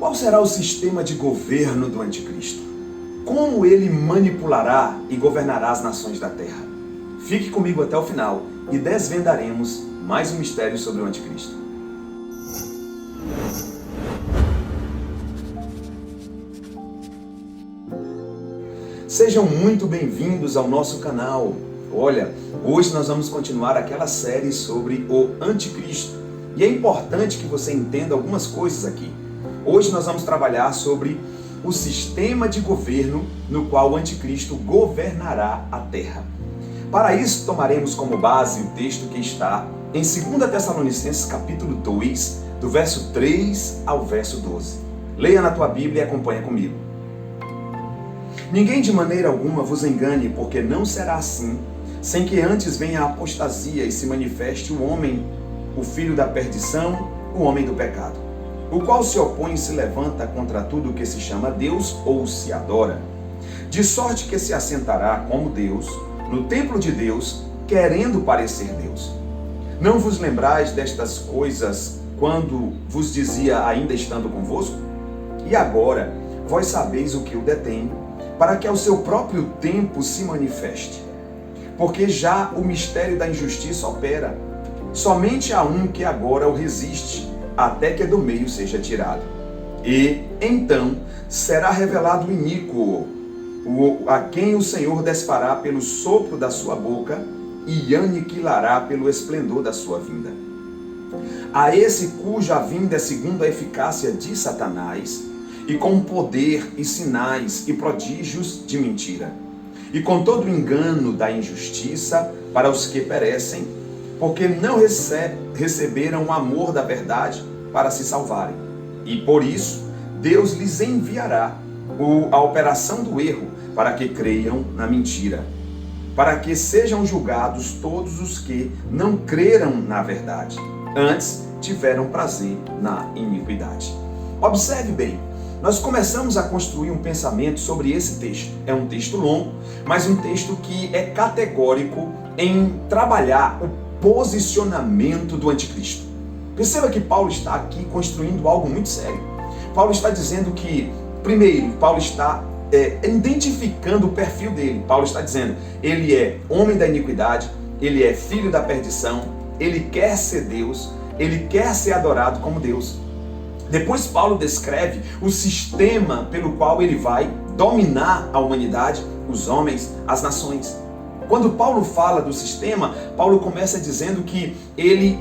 Qual será o sistema de governo do anticristo? Como ele manipulará e governará as nações da terra? Fique comigo até o final e desvendaremos mais um mistério sobre o anticristo. Sejam muito bem-vindos ao nosso canal. Olha, hoje nós vamos continuar aquela série sobre o anticristo. E é importante que você entenda algumas coisas aqui. Hoje nós vamos trabalhar sobre o sistema de governo no qual o anticristo governará a terra. Para isso, tomaremos como base o texto que está em 2 Tessalonicenses capítulo 2, do verso 3 ao verso 12. Leia na tua Bíblia e acompanha comigo. Ninguém de maneira alguma vos engane, porque não será assim, sem que antes venha a apostasia e se manifeste o homem, o filho da perdição, o homem do pecado, o qual se opõe e se levanta contra tudo o que se chama Deus ou se adora, de sorte que se assentará como Deus, no templo de Deus, querendo parecer Deus. Não vos lembrais destas coisas quando vos dizia ainda estando convosco? E agora vós sabeis o que o detém, para que ao seu próprio tempo se manifeste. Porque já o mistério da injustiça opera. Somente há um que agora o resiste, até que do meio seja tirado. E, então, será revelado o iníquo, a quem o Senhor desfará pelo sopro da sua boca e aniquilará pelo esplendor da sua vinda. A esse cuja vinda é segundo a eficácia de Satanás, e com poder e sinais e prodígios de mentira, e com todo o engano da injustiça para os que perecem, porque não receberam o amor da verdade para se salvarem. E por isso, Deus lhes enviará a operação do erro, para que creiam na mentira, para que sejam julgados todos os que não creram na verdade, antes tiveram prazer na iniquidade. Observe bem, nós começamos a construir um pensamento sobre esse texto. É um texto longo, mas um texto que é categórico em trabalhar o posicionamento do anticristo. Perceba que Paulo está aqui construindo algo muito sério. Paulo está dizendo que, primeiro, Paulo está identificando o perfil dele. Paulo está dizendo, ele é homem da iniquidade, ele é filho da perdição, ele quer ser Deus, ele quer ser adorado como Deus. Depois Paulo descreve o sistema pelo qual ele vai dominar a humanidade, os homens, as nações. Quando Paulo fala do sistema, Paulo começa dizendo que ele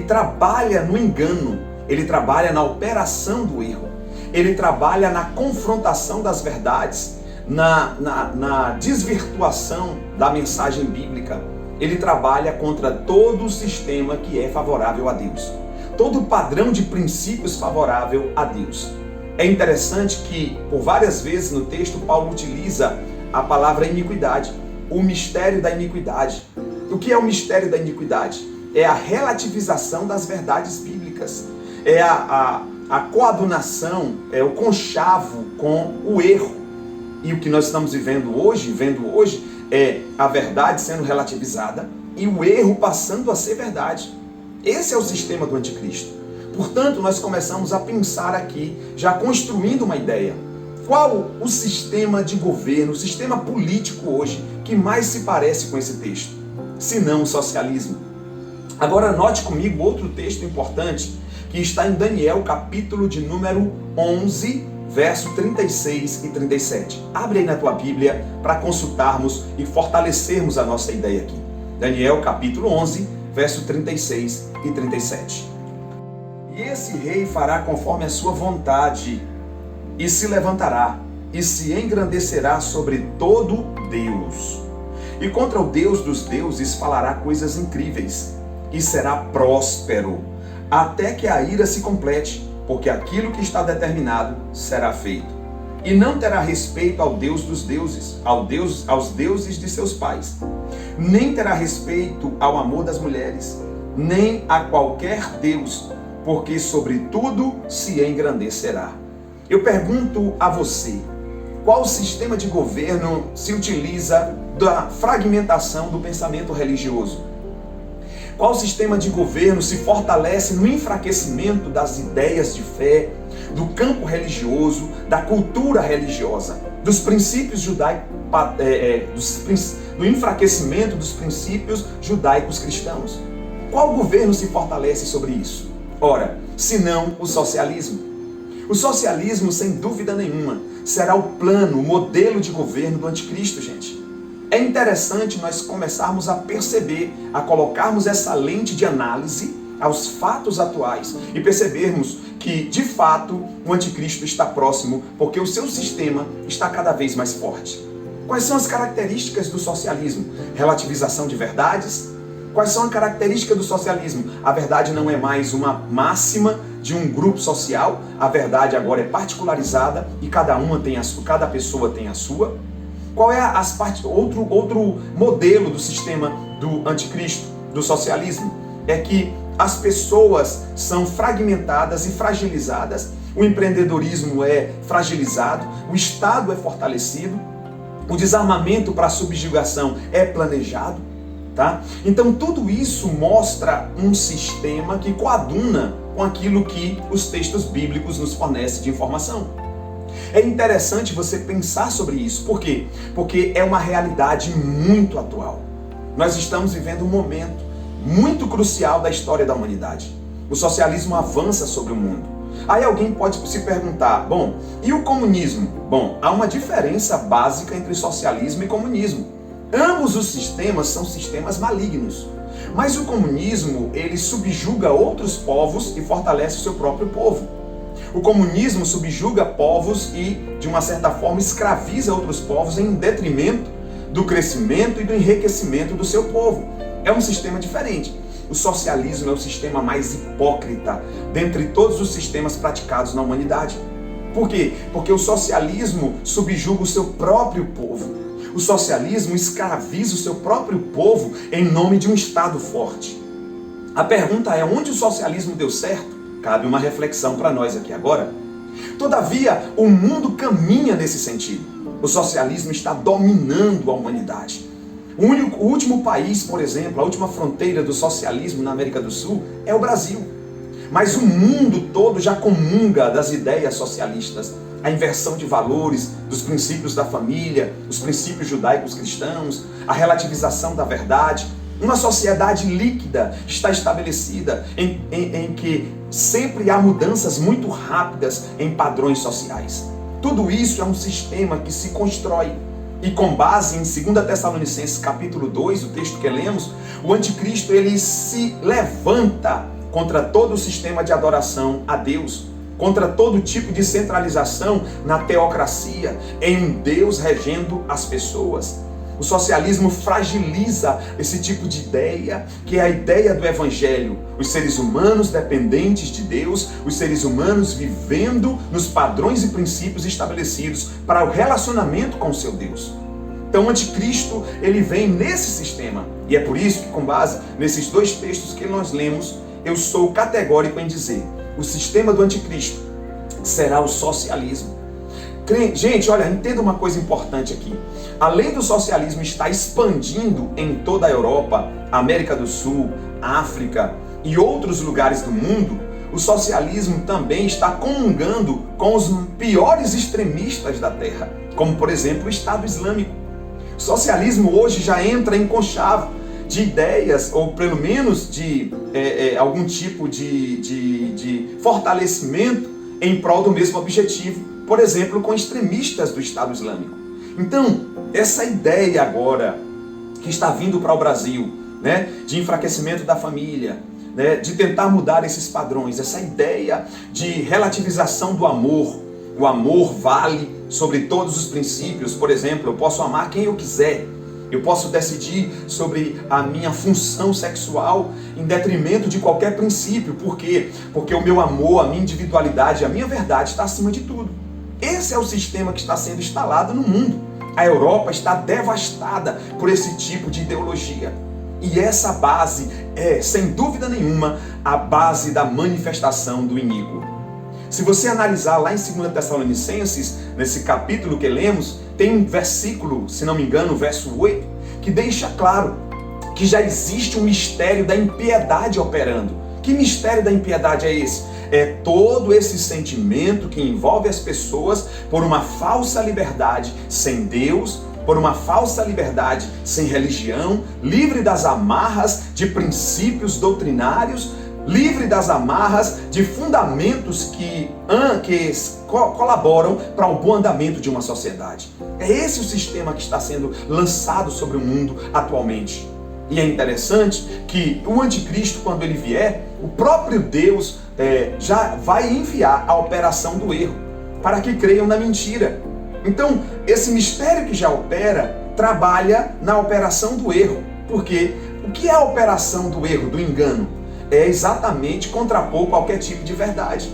trabalha no engano, ele trabalha na operação do erro, ele trabalha na confrontação das verdades, na desvirtuação da mensagem bíblica. Ele trabalha contra todo o sistema que é favorável a Deus. Todo o padrão de princípios favorável a Deus. É interessante que, por várias vezes no texto, Paulo utiliza a palavra iniquidade, o mistério da iniquidade. O que é o mistério da iniquidade? É a relativização das verdades bíblicas. É a coadunação, é o conchavo com o erro. E o que nós estamos vendo hoje, é a verdade sendo relativizada e o erro passando a ser verdade. Esse é o sistema do anticristo. Portanto, nós começamos a pensar aqui, já construindo uma ideia. Qual o sistema de governo, o sistema político hoje, que mais se parece com esse texto? Se não o socialismo. Agora note comigo outro texto importante, que está em Daniel, capítulo de número 11, verso 36 e 37. Abre aí na tua Bíblia para consultarmos e fortalecermos a nossa ideia aqui. Daniel, capítulo 11, verso 36 e 37. E esse rei fará conforme a sua vontade, e se levantará, e se engrandecerá sobre todo Deus. E contra o Deus dos deuses falará coisas incríveis, e será próspero, até que a ira se complete, porque aquilo que está determinado será feito. E não terá respeito ao Deus dos deuses, aos deuses de seus pais, nem terá respeito ao amor das mulheres, nem a qualquer Deus, porque sobre tudo se engrandecerá. Eu pergunto a você, qual sistema de governo se utiliza da fragmentação do pensamento religioso? Qual sistema de governo se fortalece no enfraquecimento das ideias de fé, do campo religioso, da cultura religiosa, dos princípios judaicos, do enfraquecimento dos princípios judaicos cristãos. Qual governo se fortalece sobre isso? Ora, senão o socialismo. O socialismo, sem dúvida nenhuma, será o plano, o modelo de governo do anticristo, gente. É interessante nós começarmos a perceber, a colocarmos essa lente de análise aos fatos atuais e percebermos que, de fato, o anticristo está próximo porque o seu sistema está cada vez mais forte. Quais são as características do socialismo? Relativização de verdades? Quais são as características do socialismo? A verdade não é mais uma máxima de um grupo social, a verdade agora é particularizada e cada pessoa tem a sua. Qual é outro modelo do sistema do anticristo, do socialismo? É que as pessoas são fragmentadas e fragilizadas, o empreendedorismo é fragilizado, o Estado é fortalecido, o desarmamento para a subjugação é planejado, tá? Então tudo isso mostra um sistema que coaduna com aquilo que os textos bíblicos nos fornecem de informação. É interessante você pensar sobre isso. Por quê? Porque é uma realidade muito atual. Nós estamos vivendo um momento muito crucial da história da humanidade. O socialismo avança sobre o mundo. Aí alguém pode se perguntar, bom, e o comunismo? Bom, há uma diferença básica entre socialismo e comunismo. Ambos os sistemas são sistemas malignos. Mas o comunismo, ele subjuga outros povos e fortalece o seu próprio povo. O comunismo subjuga povos e, de uma certa forma, escraviza outros povos em detrimento do crescimento e do enriquecimento do seu povo. É um sistema diferente. O socialismo é o sistema mais hipócrita dentre todos os sistemas praticados na humanidade. Por quê? Porque o socialismo subjuga o seu próprio povo. O socialismo escraviza o seu próprio povo em nome de um Estado forte. A pergunta é, onde o socialismo deu certo? Cabe uma reflexão para nós aqui agora. Todavia, o mundo caminha nesse sentido. O socialismo está dominando a humanidade. O último país, por exemplo, a última fronteira do socialismo na América do Sul é o Brasil. Mas o mundo todo já comunga das ideias socialistas. A inversão de valores, dos princípios da família, os princípios judaicos cristãos, a relativização da verdade. Uma sociedade líquida está estabelecida em que sempre há mudanças muito rápidas em padrões sociais. Tudo isso é um sistema que se constrói. E com base em 2 Tessalonicenses capítulo 2, o texto que lemos, o anticristo ele se levanta contra todo o sistema de adoração a Deus, contra todo tipo de centralização na teocracia, em um Deus regendo as pessoas. O socialismo fragiliza esse tipo de ideia, que é a ideia do evangelho. Os seres humanos dependentes de Deus, os seres humanos vivendo nos padrões e princípios estabelecidos para o relacionamento com o seu Deus. Então o anticristo, ele vem nesse sistema. E é por isso que, com base nesses dois textos que nós lemos, eu sou categórico em dizer, o sistema do anticristo será o socialismo. Gente, olha, entenda uma coisa importante aqui. Além do socialismo estar expandindo em toda a Europa, América do Sul, África e outros lugares do mundo, o socialismo também está comungando com os piores extremistas da Terra, como por exemplo o Estado Islâmico. O socialismo hoje já entra em conchavo de ideias, ou pelo menos de algum tipo de fortalecimento em prol do mesmo objetivo, por exemplo, com extremistas do Estado Islâmico. Então, essa ideia agora que está vindo para o Brasil, né, de enfraquecimento da família, né, de tentar mudar esses padrões, essa ideia de relativização do amor, o amor vale sobre todos os princípios. Por exemplo, eu posso amar quem eu quiser, eu posso decidir sobre a minha função sexual em detrimento de qualquer princípio. Por quê? Porque o meu amor, a minha individualidade, a minha verdade está acima de tudo. Esse é o sistema que está sendo instalado no mundo. A Europa está devastada por esse tipo de ideologia. E essa base é, sem dúvida nenhuma, a base da manifestação do iníquo. Se você analisar lá em 2 Tessalonicenses, nesse capítulo que lemos, tem um versículo, se não me engano, o verso 8, que deixa claro que já existe um mistério da impiedade operando. Que mistério da impiedade é esse? é todo esse sentimento que envolve as pessoas por uma falsa liberdade sem Deus, por uma falsa liberdade sem religião, livre das amarras de princípios doutrinários, livre das amarras de fundamentos que colaboram para o bom andamento de uma sociedade. É esse o sistema que está sendo lançado sobre o mundo atualmente. E é interessante que o anticristo, quando ele vier, o próprio Deus já vai enviar a operação do erro, para que creiam na mentira. Então, esse mistério que já opera, trabalha na operação do erro. Porque o que é a operação do erro, do engano? É exatamente contrapor qualquer tipo de verdade.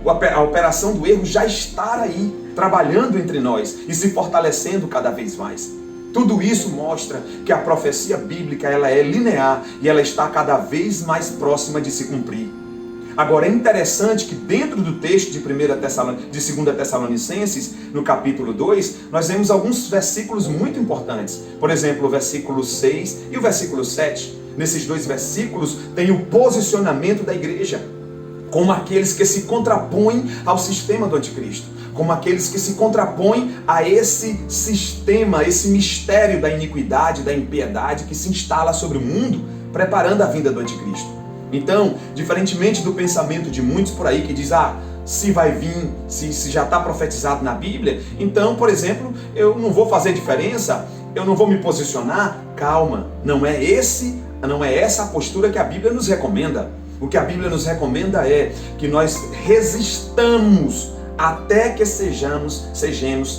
A operação do erro já está aí, trabalhando entre nós e se fortalecendo cada vez mais. Tudo isso mostra que a profecia bíblica ela é linear e ela está cada vez mais próxima de se cumprir. Agora é interessante que dentro do texto de 2 Tessalonicenses, no capítulo 2, nós vemos alguns versículos muito importantes. Por exemplo, o versículo 6 e o versículo 7. Nesses dois versículos tem o posicionamento da igreja como aqueles que se contrapõem ao sistema do anticristo, como aqueles que se contrapõem a esse sistema, esse mistério da iniquidade, da impiedade que se instala sobre o mundo, preparando a vinda do anticristo. Então, diferentemente do pensamento de muitos por aí que diz, se vai vir, se já está profetizado na Bíblia, então, por exemplo, eu não vou fazer diferença, eu não vou me posicionar. Calma, não é essa a postura que a Bíblia nos recomenda. O que a Bíblia nos recomenda é que nós resistamos até que sejamos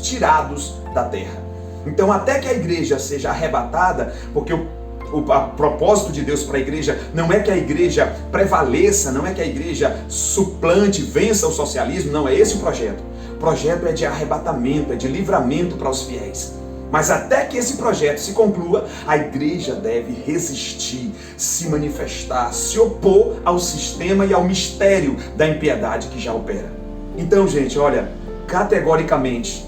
tirados da terra. Então, até que a igreja seja arrebatada, porque o propósito de Deus para a igreja não é que a igreja prevaleça, não é que a igreja suplante, vença o socialismo, não é esse o projeto. O projeto é de arrebatamento, é de livramento para os fiéis. Mas até que esse projeto se conclua, a igreja deve resistir, se manifestar, se opor ao sistema e ao mistério da impiedade que já opera. Então, gente, olha, categoricamente,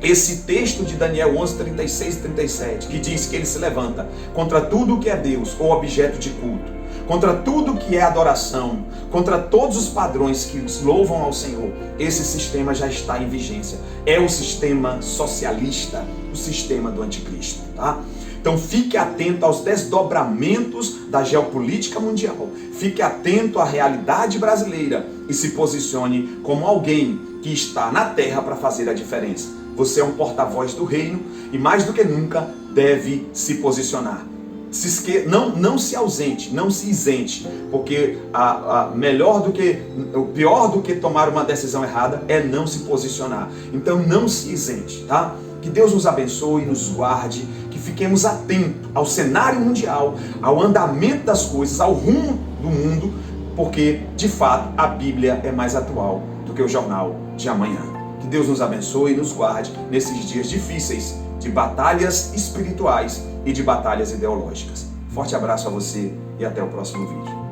esse texto de Daniel 11, 36 e 37, que diz que ele se levanta contra tudo que é Deus ou objeto de culto, contra tudo que é adoração, contra todos os padrões que louvam ao Senhor, esse sistema já está em vigência. É o sistema socialista, o sistema do anticristo, tá? Então fique atento aos desdobramentos da geopolítica mundial, fique atento à realidade brasileira e se posicione como alguém que está na terra para fazer a diferença. Você é um porta-voz do reino e mais do que nunca deve se posicionar. Não se ausente, não se isente, porque o pior do que tomar uma decisão errada é não se posicionar. Então não se isente, tá? Que Deus nos abençoe, nos guarde, que fiquemos atentos ao cenário mundial, ao andamento das coisas, ao rumo do mundo, porque de fato a Bíblia é mais atual do que o jornal de amanhã. Que Deus nos abençoe e nos guarde nesses dias difíceis de batalhas espirituais e de batalhas ideológicas. Forte abraço a você e até o próximo vídeo.